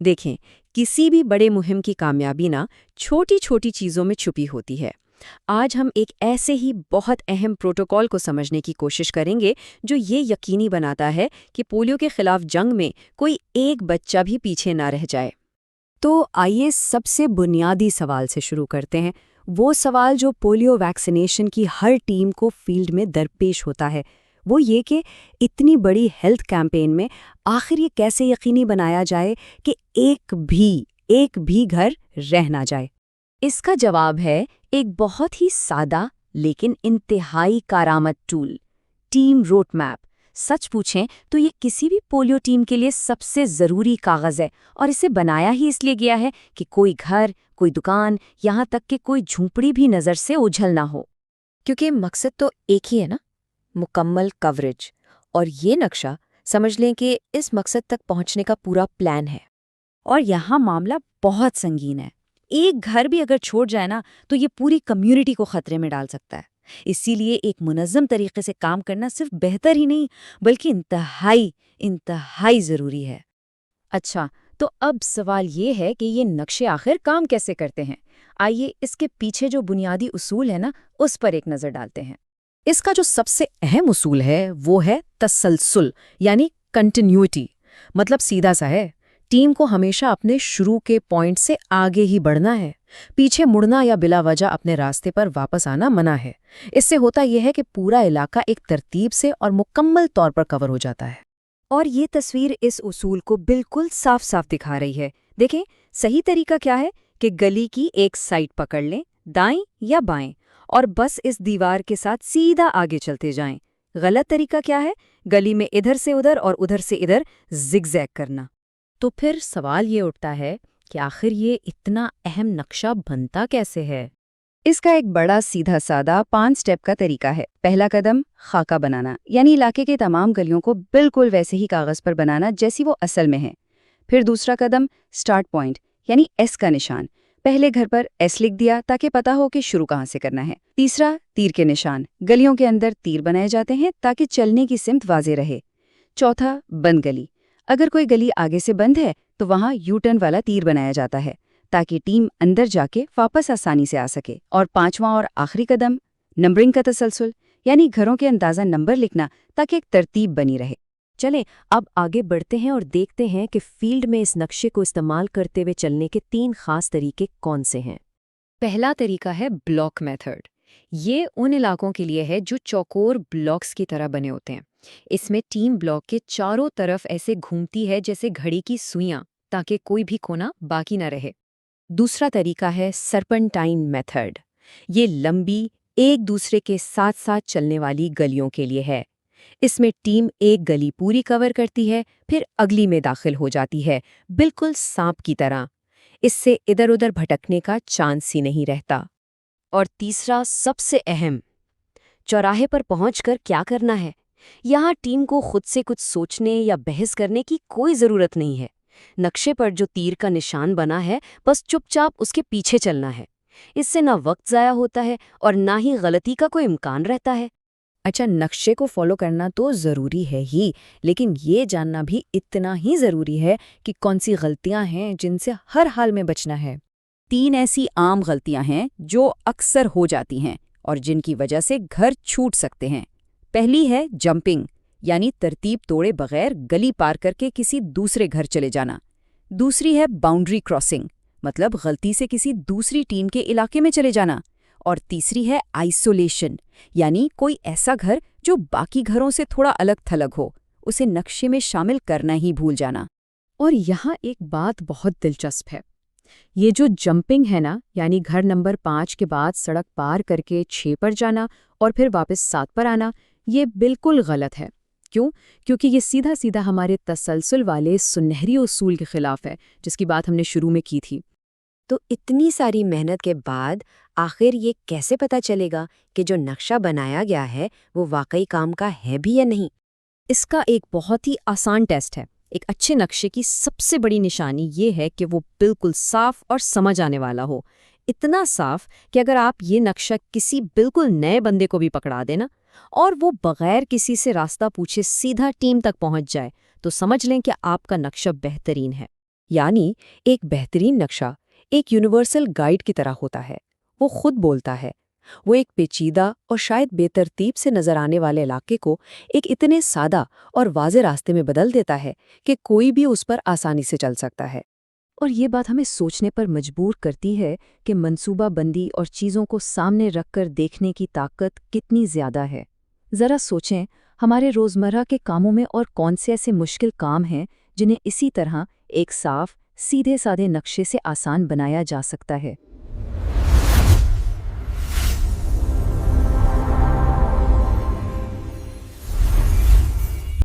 देखें, किसी भी बड़े मुहिम की कामयाबी ना छोटी छोटी चीज़ों में छुपी होती है। आज हम एक ऐसे ही बहुत अहम प्रोटोकॉल को समझने की कोशिश करेंगे जो ये यकीनी बनाता है कि पोलियो के खिलाफ जंग में कोई एक बच्चा भी पीछे ना रह जाए। तो आइए सबसे बुनियादी सवाल से शुरू करते हैं, वो सवाल जो पोलियो वैक्सीनेशन की हर टीम को फील्ड में दरपेश होता है। वो ये कि इतनी बड़ी हेल्थ कैंपेन में आखिर ये कैसे यकीनी बनाया जाए कि एक भी घर रह ना जाए। इसका जवाब है एक बहुत ही सादा लेकिन इंतहाई कारआमद टूल, टीम रोड मैप। सच पूछें तो ये किसी भी पोलियो टीम के लिए सबसे ज़रूरी कागज़ है, और इसे बनाया ही इसलिए गया है कि कोई घर, कोई दुकान, यहाँ तक कि कोई झोंपड़ी भी नज़र से ओझल ना हो। क्योंकि मकसद तो एक ही है ना, मुकम्मल कवरेज। और ये नक्शा समझ लें कि इस मकसद तक पहुंचने का पूरा प्लान है। और यहाँ मामला बहुत संगीन है। एक घर भी अगर छोड़ जाए ना तो ये पूरी कम्युनिटी को खतरे में डाल सकता है। इसीलिए एक मुनज़्ज़म तरीके से काम करना सिर्फ बेहतर ही नहीं बल्कि इंतहाई ज़रूरी है। अच्छा, तो अब सवाल ये है कि ये नक्शे आखिर काम कैसे करते हैं। आइए इसके पीछे जो बुनियादी उसूल है ना, उस पर एक नज़र डालते हैं। इसका जो सबसे अहम उसूल है वो है तसलसल, यानी कंटिन्यूटी। मतलब सीधा सा है, टीम को हमेशा अपने शुरू के पॉइंट से आगे ही बढ़ना है। पीछे मुड़ना या बिला वजह अपने रास्ते पर वापस आना मना है। इससे होता यह है कि पूरा इलाका एक तरतीब से और मुकम्मल तौर पर कवर हो जाता है। और ये तस्वीर इस उसूल को बिल्कुल साफ साफ दिखा रही है। देखें, सही तरीका क्या है कि गली की एक साइड पकड़ लें, दाएं या बाएं, और बस इस दीवार के साथ सीधा आगे चलते जाएं। गलत तरीका क्या है? गली में इधर से उधर और उधर से इधर जिगजैग करना। तो फिर सवाल ये उठता है कि आखिर ये इतना अहम नक्शा बनता कैसे है? इसका एक बड़ा सीधा सादा 5 स्टेप का तरीका है। पहला कदम खाका बनाना, यानी इलाके के तमाम गलियों को बिल्कुल वैसे ही कागज़ पर बनाना जैसी वो असल में है। फिर दूसरा कदम स्टार्ट पॉइंट, यानी एस का निशान। पहले घर पर एस लिख दिया ताकि पता हो कि शुरू कहाँ से करना है। तीसरा, तीर के निशान। गलियों के अंदर तीर बनाए जाते हैं ताकि चलने की सिमत वाज़े रहे। चौथा, बंद गली। अगर कोई गली आगे से बंद है तो वहाँ यू टर्न वाला तीर बनाया जाता है ताकि टीम अंदर जाके वापस आसानी से आ सके। और पांचवां और आखिरी कदम नंबरिंग का तसलसल, यानी घरों के अंदाज़ा नंबर लिखना ताकि एक तरतीब बनी रहे। चलें अब आगे बढ़ते हैं और देखते हैं कि फील्ड में इस नक्शे को इस्तेमाल करते हुए चलने के 3 खास तरीके कौन से हैं। पहला तरीका है ब्लॉक मेथड। ये उन इलाकों के लिए है जो चौकोर ब्लॉक्स की तरह बने होते हैं। इसमें टीम ब्लॉक के चारों तरफ ऐसे घूमती है जैसे घड़ी की सुइयां, ताकि कोई भी कोना बाकी न रहे। दूसरा तरीका है सर्पेंटाइन मेथड। ये लंबी, एक दूसरे के साथ साथ चलने वाली गलियों के लिए है। इसमें टीम एक गली पूरी कवर करती है, फिर अगली में दाखिल हो जाती है, बिल्कुल सांप की तरह। इससे इधर उधर भटकने का चांस ही नहीं रहता। और तीसरा सबसे अहम, चौराहे पर पहुंचकर क्या करना है। यहाँ टीम को खुद से कुछ सोचने या बहस करने की कोई ज़रूरत नहीं है। नक्शे पर जो तीर का निशान बना है, बस चुपचाप उसके पीछे चलना है। इससे ना वक्त ज़ाया होता है और ना ही गलती का कोई इम्कान रहता है। अच्छा, नक्शे को फॉलो करना तो ज़रूरी है ही, लेकिन ये जानना भी इतना ही ज़रूरी है कि कौन सी गलतियां हैं जिनसे हर हाल में बचना है। 3 ऐसी आम गलतियां हैं जो अक्सर हो जाती हैं और जिनकी वजह से घर छूट सकते हैं। पहली है जंपिंग, यानी तरतीब तोड़े बगैर गली पार करके किसी दूसरे घर चले जाना। दूसरी है बाउंड्री क्रॉसिंग, मतलब गलती से किसी दूसरी टीम के इलाके में चले जाना। और तीसरी है आइसोलेशन, यानी कोई ऐसा घर जो बाकी घरों से थोड़ा अलग थलग हो, उसे नक्शे में शामिल करना ही भूल जाना। और यहाँ एक बात बहुत दिलचस्प है। ये जो जंपिंग है ना, यानी घर नंबर 5 के बाद सड़क पार करके 6 पर जाना और फिर वापस 7 पर आना, ये बिल्कुल गलत है। क्यों? क्योंकि ये सीधा सीधा हमारे तसलसल वाले सुनहरी उसूल के खिलाफ है, जिसकी बात हमने शुरू में की थी। तो इतनी सारी मेहनत के बाद आखिर ये कैसे पता चलेगा कि जो नक्शा बनाया गया है वो वाकई काम का है भी या नहीं? इसका एक बहुत ही आसान टेस्ट है। एक अच्छे नक्शे की सबसे बड़ी निशानी ये है कि वो बिल्कुल साफ और समझ आने वाला हो। इतना साफ कि अगर आप ये नक्शा किसी बिल्कुल नए बंदे को भी पकड़ा देना और वो बगैर किसी से रास्ता पूछे सीधा टीम तक पहुंच जाए, तो समझ लें कि आपका नक्शा बेहतरीन है। یعنی ایک بہترین نقشہ ایک یونیورسل گائیڈ کی طرح ہوتا ہے۔ وہ خود بولتا ہے۔ وہ ایک پیچیدہ اور شاید بے ترتیب سے نظر آنے والے علاقے کو ایک اتنے سادہ اور واضح راستے میں بدل دیتا ہے کہ کوئی بھی اس پر آسانی سے چل سکتا ہے۔ اور یہ بات ہمیں سوچنے پر مجبور کرتی ہے کہ منصوبہ بندی اور چیزوں کو سامنے رکھ کر دیکھنے کی طاقت کتنی زیادہ ہے۔ ذرا سوچیں، ہمارے روزمرہ کے کاموں میں اور کون سے ایسے مشکل کام ہیں جنہیں اسی طرح ایک صاف، سیدھے سادے نقشے سے آسان بنایا جا سکتا ہے۔